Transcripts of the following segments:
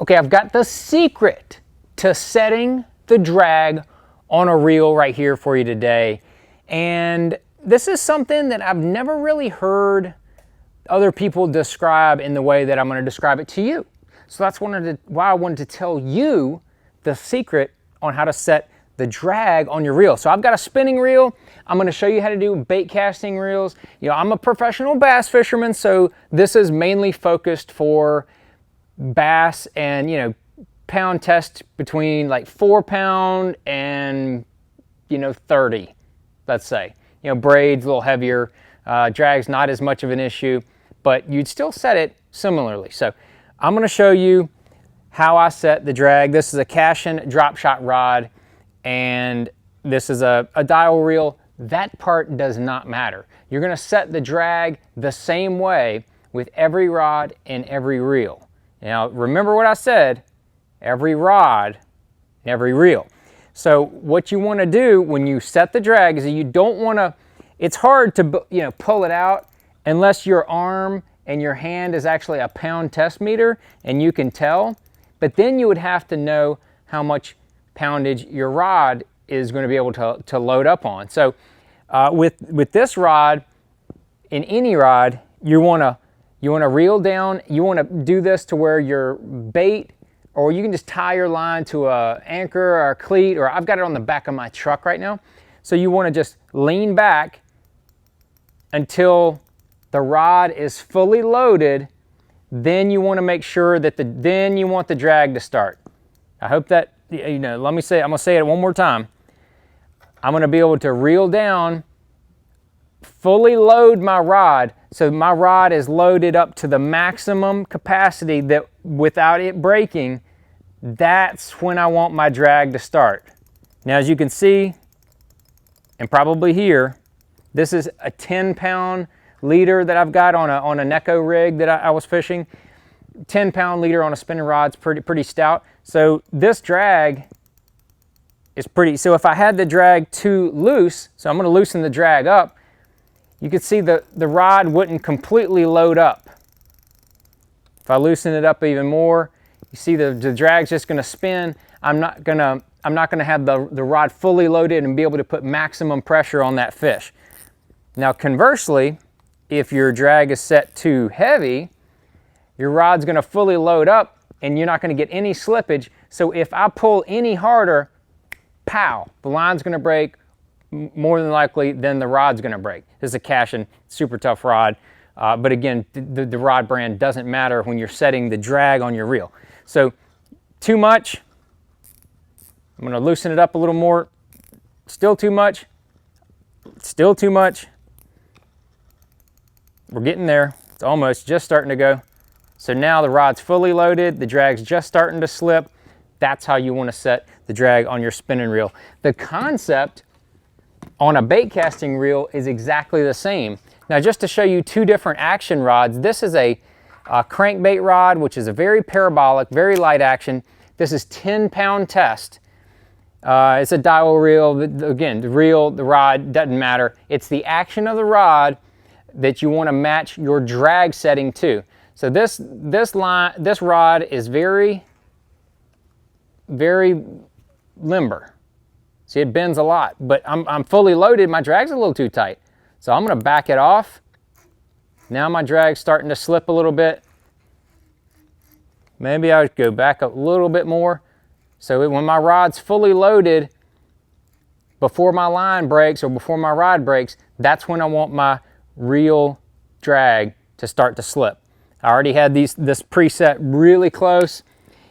Okay, I've got the secret to setting the drag on a reel right here for you today. And this is something that I've never really heard other people describe in the way that I'm going to describe it to you. So that's why I wanted to tell you the secret on how to set the drag on your reel. So I've got a spinning reel. I'm going to show you how to do bait casting reels. You know, I'm a professional bass fisherman, so this is mainly focused for bass and, you know, pound test between like 4 pound and, you know, 30, let's say. You know, braids a little heavier, drag's not as much of an issue, but you'd still set it similarly. So I'm going to show you how I set the drag. This is a Cashion drop shot rod, and this is a dial reel. That part does not matter. You're going to set the drag the same way with every rod and every reel. Now, remember what I said, every rod and every reel. So what you want to do when you set the drag is that you don't want to, it's hard to, you know, pull it out unless your arm and your hand is actually a pound test meter and you can tell. But then you would have to know how much poundage your rod is going to be able to load up on. So with this rod, in any rod, you want to reel down. You want to do this to where your bait, or you can just tie your line to a anchor or a cleat, or I've got it on the back of my truck right now. So you want to just lean back until the rod is fully loaded. Then you want to make sure that then you want the drag to start. I hope that, you know, I'm going to say it one more time. I'm going to be able to reel down, fully load my rod, so my rod is loaded up to the maximum capacity that without it breaking. That's when I want my drag to start. Now, as you can see, and probably hear, this is a 10-pound leader that I've got on a Neko rig that I was fishing. 10-pound leader on a spinning rod's pretty stout. So this drag is pretty, so if I had the drag too loose, so I'm going to loosen the drag up, you can see the rod wouldn't completely load up. If I loosen it up even more, you see the drag's just going to spin. I'm not going to have the rod fully loaded and be able to put maximum pressure on that fish. Now conversely, if your drag is set too heavy, your rod's going to fully load up and you're not going to get any slippage. So if I pull any harder, pow, the line's going to break. More than likely, then the rod's going to break. This is a Cashion, super tough rod. But again, the rod brand doesn't matter when you're setting the drag on your reel. So too much, I'm going to loosen it up a little more. Still too much, still too much. We're getting there. It's almost just starting to go. So now the rod's fully loaded, the drag's just starting to slip. That's how you want to set the drag on your spinning reel. The concept on a bait casting reel is exactly the same. Now, just to show you two different action rods, this is a crankbait rod, which is a very parabolic, very light action. This is 10-pound test. It's a dial reel. Again, the reel, the rod, doesn't matter. It's the action of the rod that you want to match your drag setting to. So this rod is very, very limber. See, it bends a lot, but I'm fully loaded. My drag's a little too tight. So I'm going to back it off. Now my drag's starting to slip a little bit. Maybe I would go back a little bit more. So when my rod's fully loaded, before my line breaks or before my rod breaks, that's when I want my reel drag to start to slip. I already had this preset really close.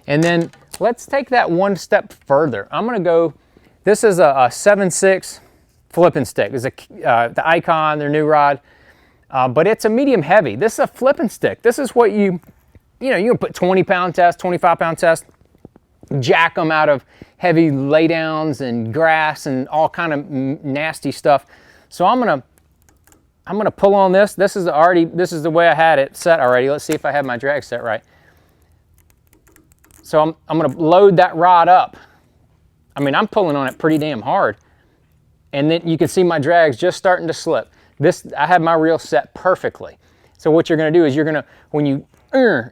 And then let's take that one step further. I'm going to go, this is a 7.6 flipping stick. It's the Icon, their new rod, but it's a medium heavy. This is a flipping stick. This is what you can put 20-pound test, 25-pound test, jack them out of heavy laydowns and grass and all kind of nasty stuff. So I'm gonna pull on this. This is the way I had it set already. Let's see if I have my drag set right. So I'm gonna load that rod up. I mean, I'm pulling on it pretty damn hard. And then you can see my drag's just starting to slip. I have my reel set perfectly. So what you're gonna do is when you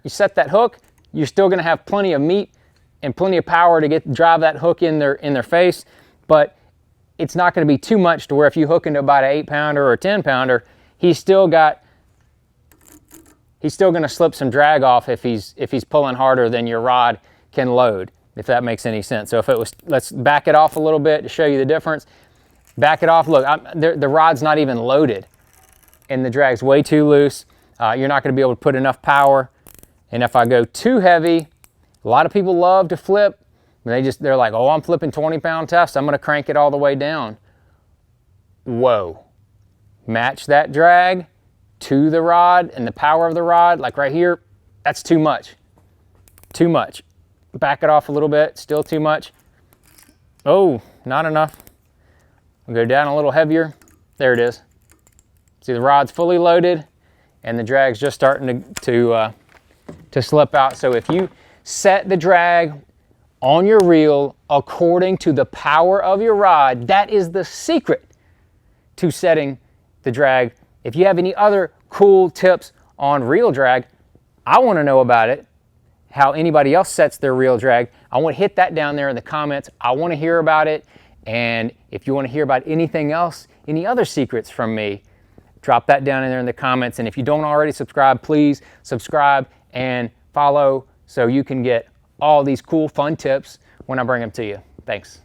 set that hook, You're still gonna have plenty of meat and plenty of power to drive that hook in their face, but it's not gonna be too much to where if you hook into about an 8-pounder or a 10-pounder, he's still gonna slip some drag off if he's pulling harder than your rod can load, if that makes any sense. So if it was, let's back it off a little bit to show you the difference. Back it off, look, the rod's not even loaded and the drag's way too loose. You're not gonna be able to put enough power. And if I go too heavy, a lot of people love to flip. They're like, oh, I'm flipping 20-pound tests, I'm gonna crank it all the way down. Whoa. Match that drag to the rod and the power of the rod, like right here, that's too much. Too much. Back it off a little bit, still too much. Oh, not enough. I'll go down a little heavier. There it is. See, the rod's fully loaded and the drag's just starting to slip out. So if you set the drag on your reel according to the power of your rod, that is the secret to setting the drag. If you have any other cool tips on reel drag, I want to know about it. How anybody else sets their reel drag, I want to hit that down there in the comments. I want to hear about it. And if you want to hear about anything else, any other secrets from me, drop that down in there in the comments. And if you don't already subscribe, please subscribe and follow so you can get all these cool, fun tips when I bring them to you. Thanks.